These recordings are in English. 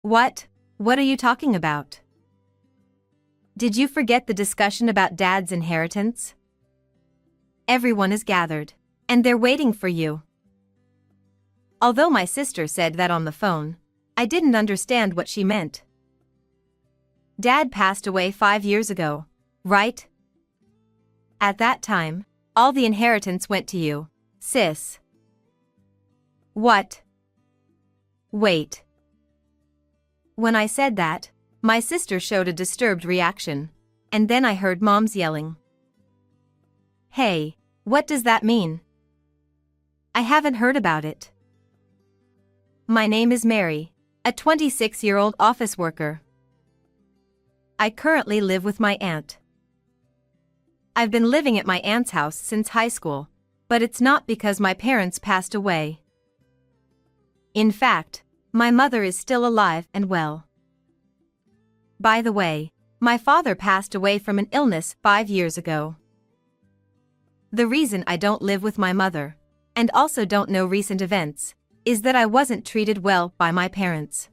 What? What are you talking about? Did you forget the discussion about Dad's inheritance? Everyone is gathered, and they're waiting for you. Although my sister said that on the phone, I didn't understand what she meant. Dad passed away 5 years ago, right? At that time, all the inheritance went to you, sis. What? Wait. When I said that, my sister showed a disturbed reaction, and then I heard Mom's yelling. Hey, what does that mean? I haven't heard about it. My name is Mary, a 26-year-old office worker. I currently live with my aunt. I've been living at my aunt's house since high school, but it's not because my parents passed away. In fact, my mother is still alive and well. By the way, my father passed away from an illness 5 years ago. The reason I don't live with my mother, and also don't know recent events, is that I wasn't treated well by my parents.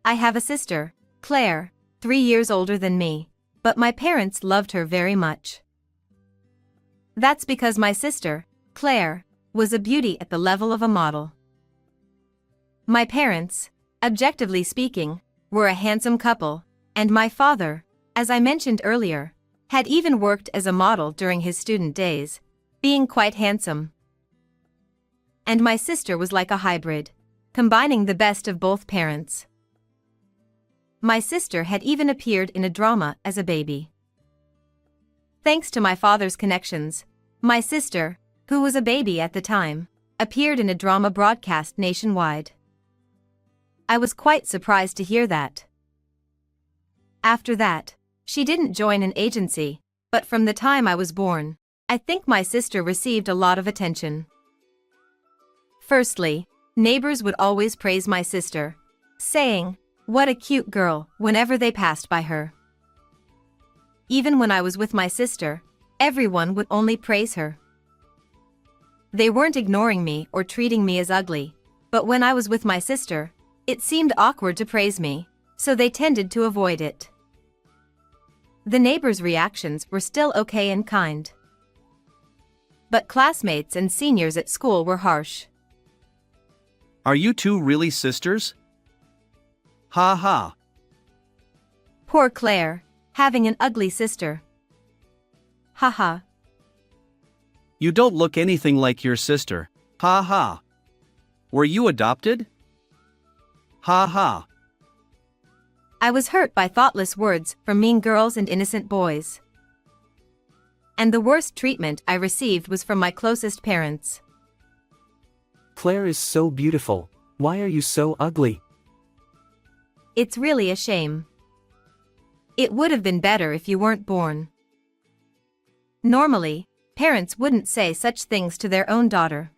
I have a sister, Claire, 3 years older than me, but my parents loved her very much. That's because my sister, Claire, was a beauty at the level of a model. My parents, objectively speaking, were a handsome couple, and my father, as I mentioned earlier, had even worked as a model during his student days, being quite handsome. And my sister was like a hybrid, combining the best of both parents. My sister had even appeared in a drama as a baby. Thanks to my father's connections, my sister, who was a baby at the time, appeared in a drama broadcast nationwide. I was quite surprised to hear that. After that, she didn't join an agency, but from the time I was born, I think my sister received a lot of attention. Firstly, neighbors would always praise my sister, saying, "What a cute girl," whenever they passed by her. Even when I was with my sister, everyone would only praise her. They weren't ignoring me or treating me as ugly, but when I was with my sister, it seemed awkward to praise me, so they tended to avoid it. The neighbors' reactions were still okay and kind. But classmates and seniors at school were harsh. Are you two really sisters? Ha ha. Poor Claire, having an ugly sister. Ha ha. You don't look anything like your sister. Ha ha. Were you adopted? Ha ha. I was hurt by thoughtless words from mean girls and innocent boys. And the worst treatment I received was from my closest parents. Claire is so beautiful. Why are you so ugly? It's really a shame. It would have been better if you weren't born. Normally, parents wouldn't say such things to their own daughter.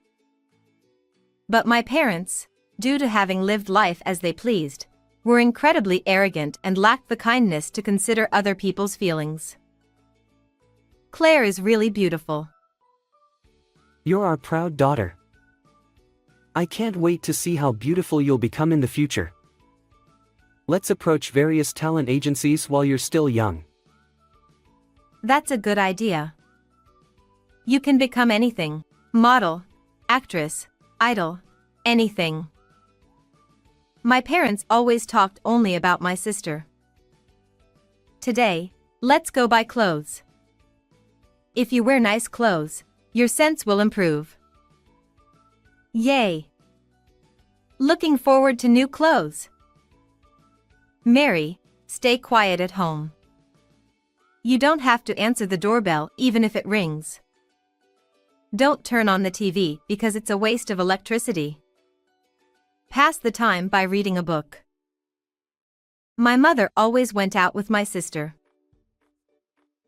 But my parents, due to having lived life as they pleased, were incredibly arrogant and lacked the kindness to consider other people's feelings. Claire is really beautiful. You're our proud daughter. I can't wait to see how beautiful you'll become in the future. Let's approach various talent agencies while you're still young. That's a good idea. You can become anything: model, actress, idol, anything. My parents always talked only about my sister. Today, let's go buy clothes. If you wear nice clothes, your sense will improve. Yay! Looking forward to new clothes. Mary, stay quiet at home. You don't have to answer the doorbell even if it rings. Don't turn on the TV because it's a waste of electricity. Pass the time by reading a book. My mother always went out with my sister.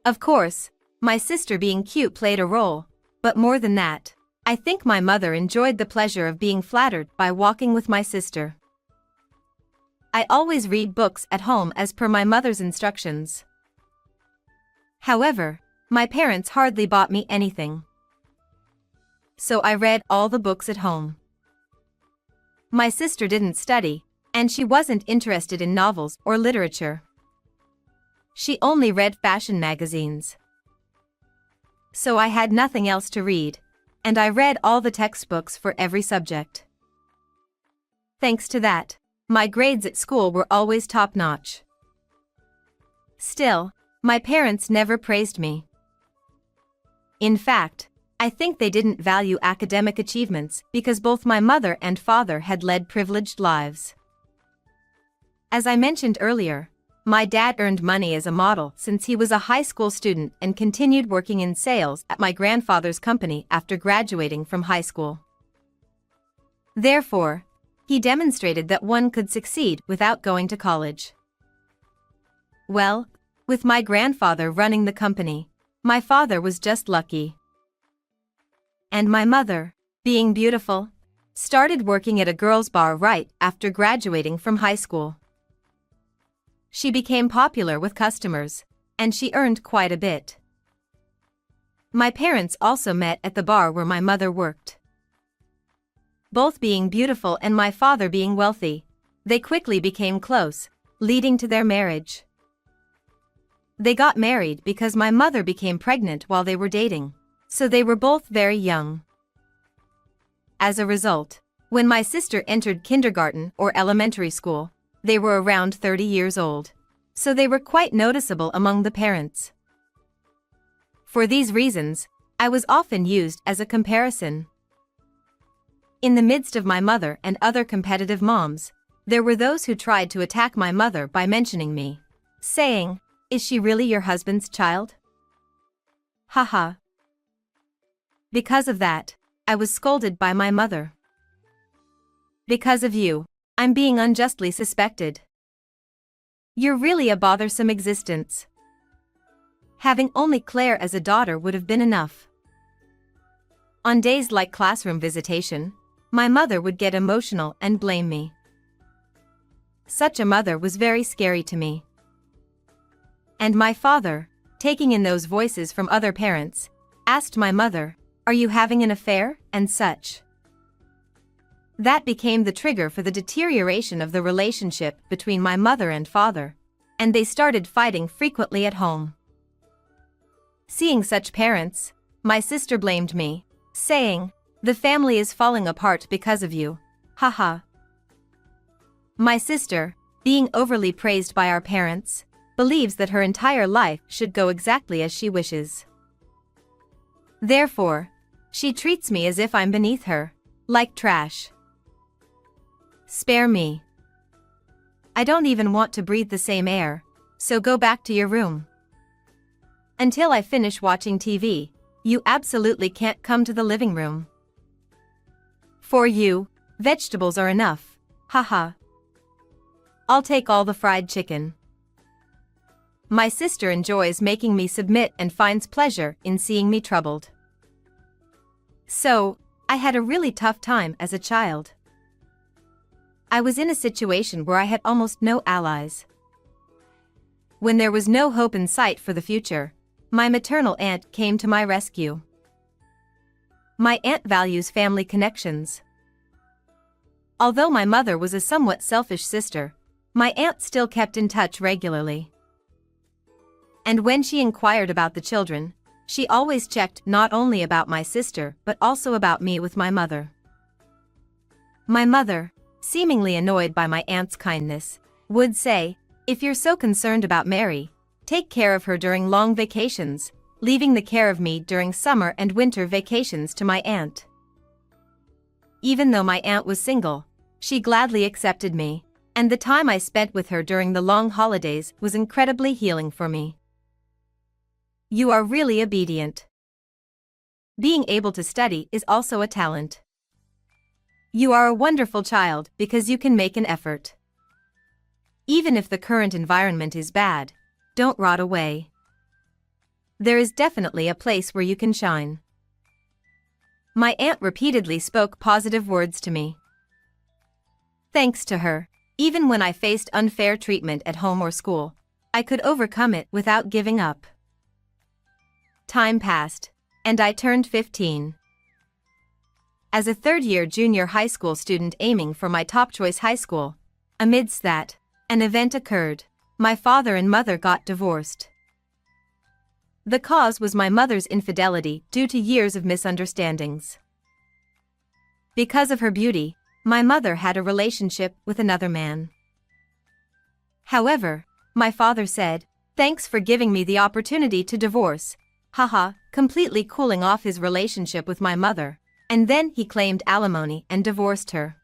Of course, my sister being cute played a role, but more than that, I think my mother enjoyed the pleasure of being flattered by walking with my sister. I always read books at home as per my mother's instructions. However, my parents hardly bought me anything. So I read all the books at home. My sister didn't study, And she wasn't interested in novels or literature. She only read fashion magazines. So I had nothing else to read, and I read all the textbooks for every subject. Thanks to that, my grades at school were always top-notch. Still, my parents never praised me. In fact, I think they didn't value academic achievements because both my mother and father had led privileged lives. As I mentioned earlier, my dad earned money as a model since he was a high school student and continued working in sales at my grandfather's company after graduating from high school. Therefore, he demonstrated that one could succeed without going to college. Well, with my grandfather running the company, my father was just lucky. And my mother, being beautiful, started working at a girls' bar right after graduating from high school. She became popular with customers, and she earned quite a bit. My parents also met at the bar where my mother worked. Both being beautiful and my father being wealthy, they quickly became close, leading to their marriage. They got married because my mother became pregnant while they were dating, so they were both very young. As a result, when my sister entered kindergarten or elementary school, they were around 30 years old, so they were quite noticeable among the parents. For these reasons, I was often used as a comparison. In the midst of my mother and other competitive moms, there were those who tried to attack my mother by mentioning me, saying, "Is she really your husband's child?" Haha. Because of that, I was scolded by my mother. "Because of you, I'm being unjustly suspected. You're really a bothersome existence." Having only Claire as a daughter would have been enough. On days like classroom visitation, my mother would get emotional and blame me. Such a mother was very scary to me. And my father, taking in those voices from other parents, asked my mother, "Are you having an affair?" and such. That became the trigger for the deterioration of the relationship between my mother and father, and they started fighting frequently at home. Seeing such parents, my sister blamed me, saying, "The family is falling apart because of you, haha." My sister, being overly praised by our parents, believes that her entire life should go exactly as she wishes. Therefore, she treats me as if I'm beneath her, like trash. Spare me. I don't even want to breathe the same air, so go back to your room. Until I finish watching TV, you absolutely can't come to the living room. For you, vegetables are enough, haha. I'll take all the fried chicken. My sister enjoys making me submit and finds pleasure in seeing me troubled. So, I had a really tough time as a child. I was in a situation where I had almost no allies. When there was no hope in sight for the future, my maternal aunt came to my rescue. My aunt values family connections. Although my mother was a somewhat selfish sister, my aunt still kept in touch regularly. And when she inquired about the children, she always checked not only about my sister but also about me with my mother. My mother, seemingly annoyed by my aunt's kindness, would say, "If you're so concerned about Mary, take care of her during long vacations, leaving the care of me during summer and winter vacations to my aunt." Even though my aunt was single, she gladly accepted me, and the time I spent with her during the long holidays was incredibly healing for me. You are really obedient. Being able to study is also a talent. You are a wonderful child because you can make an effort. Even if the current environment is bad, don't rot away. There is definitely a place where you can shine. My aunt repeatedly spoke positive words to me. Thanks to her, even when I faced unfair treatment at home or school, I could overcome it without giving up. Time passed, and I turned 15. As a third-year junior high school student aiming for my top choice high school, Amidst that, an event occurred. My father and mother got divorced. The cause was my mother's infidelity due to years of misunderstandings. Because of her beauty, my mother had a relationship with another man. However, my father said, "Thanks for giving me the opportunity to divorce," haha, completely cooling off his relationship with my mother, and then he claimed alimony and divorced her.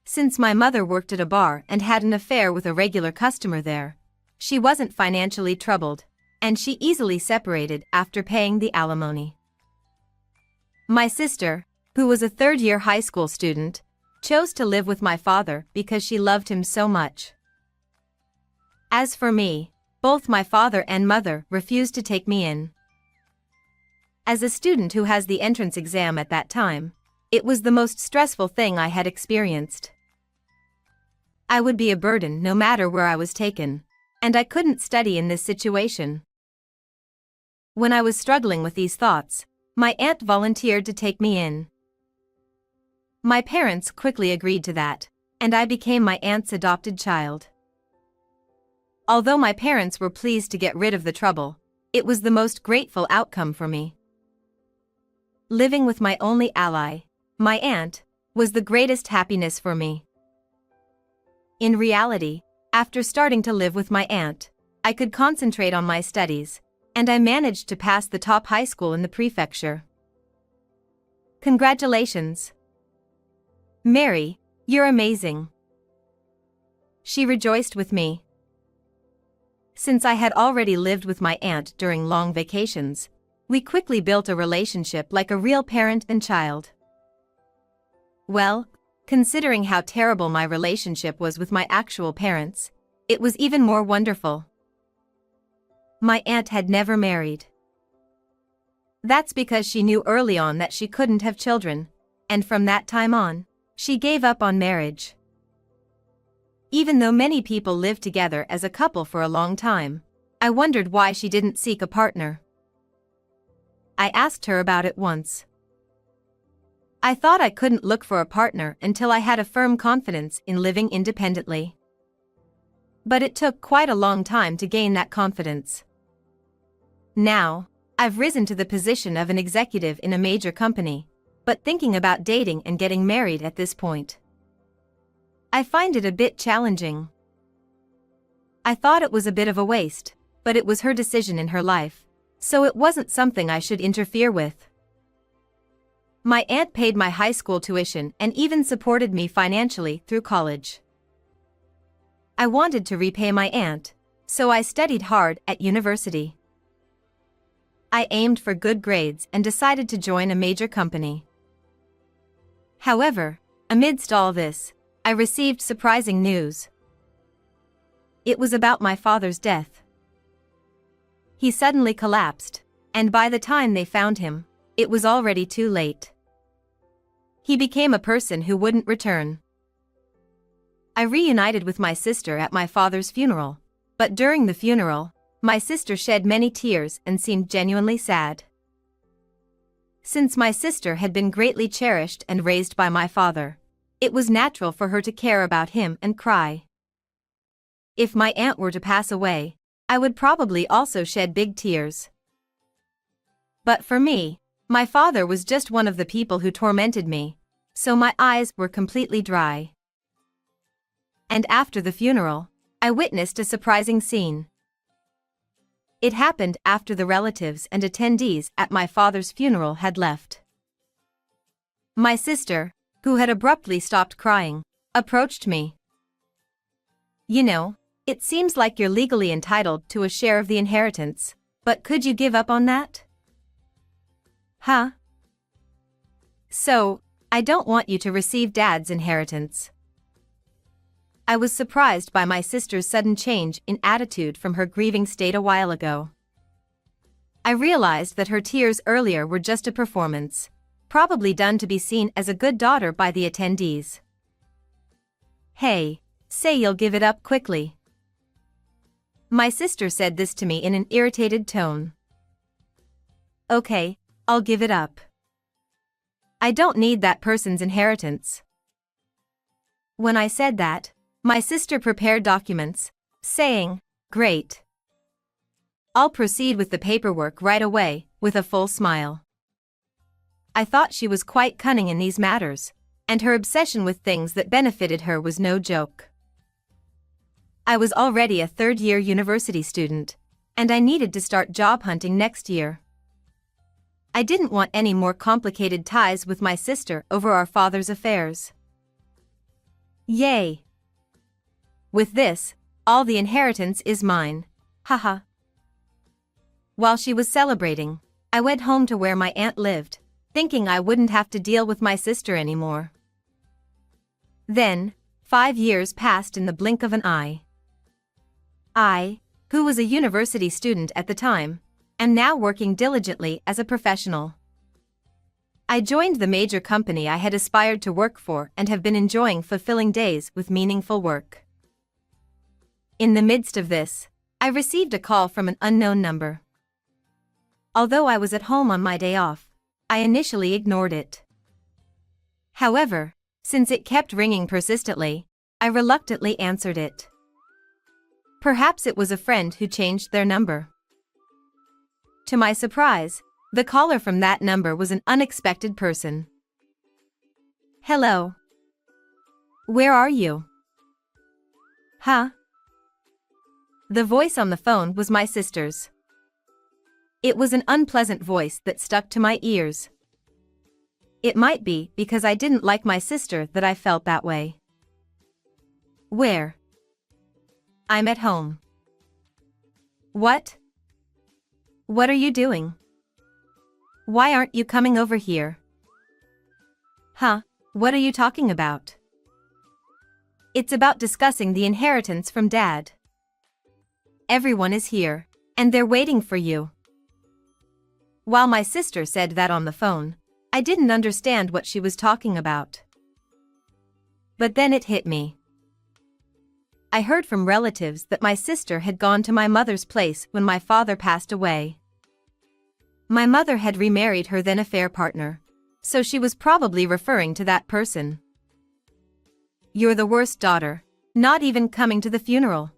Since my mother worked at a bar and had an affair with a regular customer there, she wasn't financially troubled, and she easily separated after paying the alimony. My sister, who was a third-year high school student, chose to live with my father because she loved him so much. As for me, both my father and mother refused to take me in. As a student who has the entrance exam at that time, it was the most stressful thing I had experienced. I would be a burden no matter where I was taken, and I couldn't study in this situation. When I was struggling with these thoughts, my aunt volunteered to take me in. My parents quickly agreed to that, and I became my aunt's adopted child. Although my parents were pleased to get rid of the trouble, it was the most grateful outcome for me. Living with my only ally, my aunt, was the greatest happiness for me. In reality, after starting to live with my aunt, I could concentrate on my studies, and I managed to pass the top high school in the prefecture. Congratulations! Mary, you're amazing! She rejoiced with me. Since I had already lived with my aunt during long vacations, we quickly built a relationship like a real parent and child. Well, considering how terrible my relationship was with my actual parents, it was even more wonderful. My aunt had never married. That's because she knew early on that she couldn't have children, and from that time on, she gave up on marriage. Even though many people lived together as a couple for a long time, I wondered why she didn't seek a partner. I asked her about it once. I thought I couldn't look for a partner until I had a firm confidence in living independently. But it took quite a long time to gain that confidence. Now, I've risen to the position of an executive in a major company, but thinking about dating and getting married at this point, I find it a bit challenging. I thought it was a bit of a waste, but it was her decision in her life, so it wasn't something I should interfere with. My aunt paid my high school tuition and even supported me financially through college. I wanted to repay my aunt, so I studied hard at university. I aimed for good grades and decided to join a major company. However, amidst all this, I received surprising news. It was about my father's death. He suddenly collapsed, and by the time they found him, it was already too late. He became a person who wouldn't return. I reunited with my sister at my father's funeral, but during the funeral, my sister shed many tears and seemed genuinely sad. Since my sister had been greatly cherished and raised by my father, it was natural for her to care about him and cry. If my aunt were to pass away, I would probably also shed big tears. But for me, my father was just one of the people who tormented me, so my eyes were completely dry. And after the funeral, I witnessed a surprising scene. It happened after the relatives and attendees at my father's funeral had left. My sister, who had abruptly stopped crying, approached me. "You know, it seems like you're legally entitled to a share of the inheritance, but could you give up on that?" "Huh? So, I don't want you to receive Dad's inheritance." I was surprised by my sister's sudden change in attitude from her grieving state a while ago. I realized that her tears earlier were just a performance, probably done to be seen as a good daughter by the attendees. "Hey, say you'll give it up quickly." My sister said this to me in an irritated tone. "Okay, I'll give it up. I don't need that person's inheritance." When I said that, my sister prepared documents, saying, "Great. I'll proceed with the paperwork right away," with a full smile. I thought she was quite cunning in these matters, and her obsession with things that benefited her was no joke. I was already a third-year university student, and I needed to start job hunting next year. I didn't want any more complicated ties with my sister over our father's affairs. Yay! With this, all the inheritance is mine. Haha. While she was celebrating, I went home to where my aunt lived, thinking I wouldn't have to deal with my sister anymore. Then, 5 years passed in the blink of an eye. I, who was a university student at the time, am now working diligently as a professional. I joined the major company I had aspired to work for and have been enjoying fulfilling days with meaningful work. In the midst of this, I received a call from an unknown number. Although I was at home on my day off, I initially ignored it. However, since it kept ringing persistently, I reluctantly answered it. Perhaps it was a friend who changed their number. To my surprise, the caller from that number was an unexpected person. "Hello. Where are you?" "Huh?" The voice on the phone was my sister's. It was an unpleasant voice that stuck to my ears. It might be because I didn't like my sister that I felt that way. "Where?" "I'm at home." "What? What are you doing? Why aren't you coming over here?" "Huh, what are you talking about?" "It's about discussing the inheritance from Dad. Everyone is here, and they're waiting for you." While my sister said that on the phone, I didn't understand what she was talking about. But then it hit me. I heard from relatives that my sister had gone to my mother's place when my father passed away. My mother had remarried her then affair partner, so she was probably referring to that person. "You're the worst daughter, not even coming to the funeral.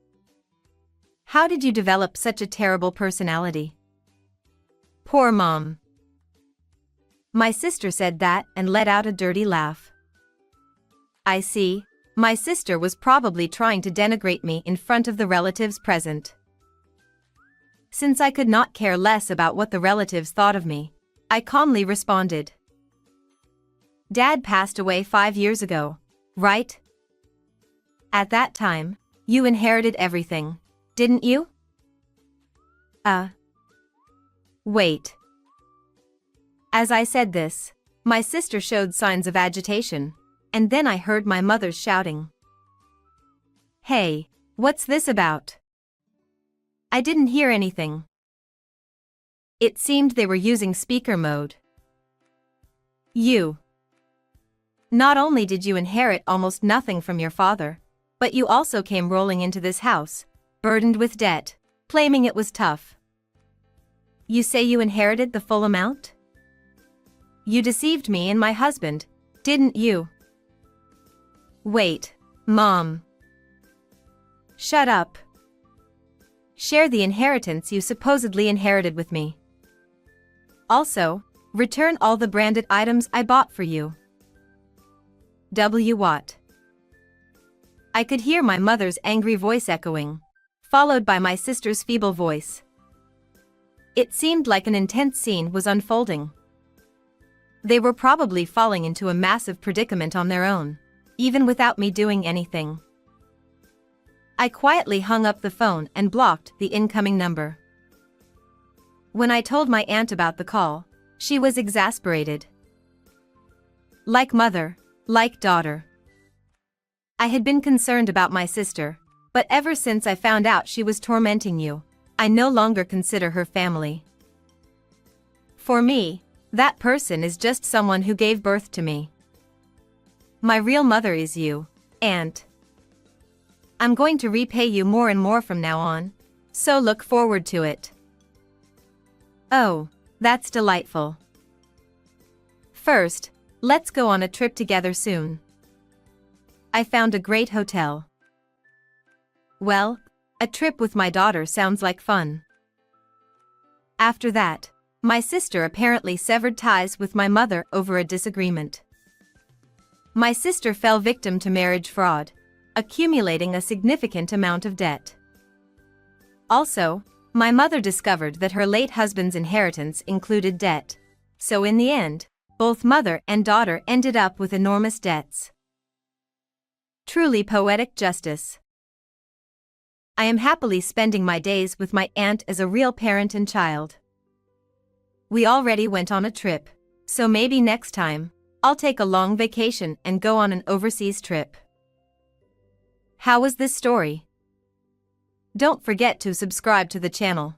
How did you develop such a terrible personality? Poor Mom." My sister said that and let out a dirty laugh. I see, my sister was probably trying to denigrate me in front of the relatives present. Since I could not care less about what the relatives thought of me, I calmly responded. "Dad passed away 5 years ago, right? At that time, you inherited everything, didn't you?" Wait. As I said this, my sister showed signs of agitation, and then I heard my mother's shouting. "Hey, what's this about?" I didn't hear anything. It seemed they were using speaker mode. "You. Not only did you inherit almost nothing from your father, but you also came rolling into this house, burdened with debt, claiming it was tough. You say you inherited the full amount? You deceived me and my husband, didn't you?" "Wait, Mom. Shut up. Share the inheritance you supposedly inherited with me. Also, return all the branded items I bought for you." What? I could hear my mother's angry voice echoing, followed by my sister's feeble voice. It seemed like an intense scene was unfolding. They were probably falling into a massive predicament on their own, even without me doing anything. I quietly hung up the phone and blocked the incoming number. When I told my aunt about the call, she was exasperated. Like mother, like daughter. I had been concerned about my sister, but ever since I found out she was tormenting you, I no longer consider her family. For me, that person is just someone who gave birth to me. My real mother is you, Aunt. I'm going to repay you more and more from now on, so look forward to it. Oh, that's delightful. First, let's go on a trip together soon. I found a great hotel. Well, a trip with my daughter sounds like fun. After that, my sister apparently severed ties with my mother over a disagreement. My sister fell victim to marriage fraud, accumulating a significant amount of debt. Also, my mother discovered that her late husband's inheritance included debt, so in the end, both mother and daughter ended up with enormous debts. Truly poetic justice. I am happily spending my days with my aunt as a real parent and child. We already went on a trip, so maybe next time, I'll take a long vacation and go on an overseas trip. How was this story? Don't forget to subscribe to the channel.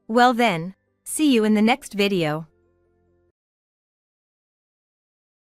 Well then, see you in the next video.